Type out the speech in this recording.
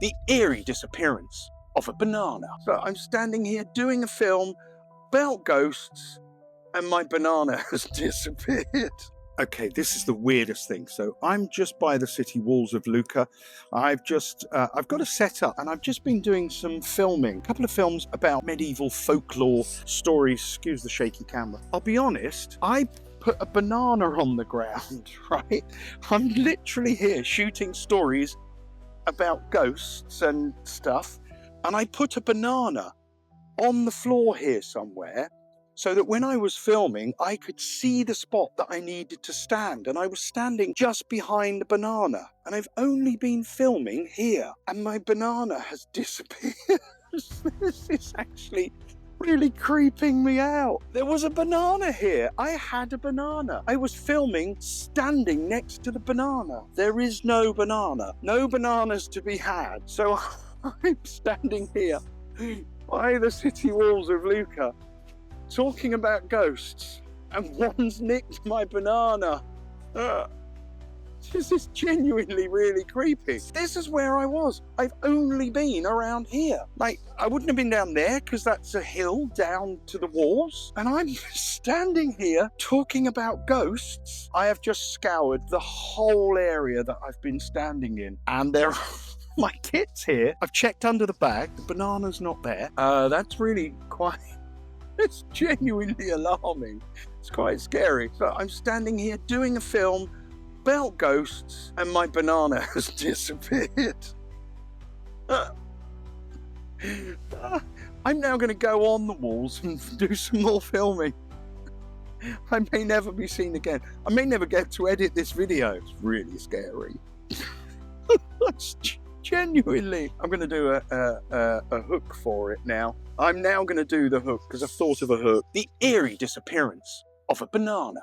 the eerie disappearance of a banana. So I'm standing here doing a film about ghosts and my banana has disappeared. Okay, this is the weirdest thing. So I'm just by the city walls of Lucca. I've got a setup and I've just been doing some filming, a couple of films about medieval folklore stories. Excuse the shaky camera. I'll be honest, I put a banana on the ground, right? I'm literally here shooting stories about ghosts and stuff, and I put a banana on the floor here somewhere so that when I was filming, I could see the spot that I needed to stand, and I was standing just behind the banana, and I've only been filming here, and my banana has disappeared. This is actually really creeping me out. There was a banana here. I had a banana. I was filming standing next to the banana. There is no banana. No bananas to be had. So I'm standing here by the city walls of Lucca talking about ghosts, and one's nicked my banana. This is genuinely really creepy. This is where I was. I've only been around here. Like, I wouldn't have been down there because that's a hill down to the walls. And I'm standing here talking about ghosts. I have just scoured the whole area that I've been standing in. And there are my kits here. I've checked under the bag. The banana's not there. That's really quite... It's genuinely alarming. It's quite scary. So I'm standing here doing a film about ghosts and my banana has disappeared. I'm now going to go on the walls and do some more filming. I may never be seen again. I may never get to edit this video. It's really scary. That's genuinely. I'm going to do a hook for it now. I'm now going to do the hook because I've thought of a hook. The eerie disappearance of a banana.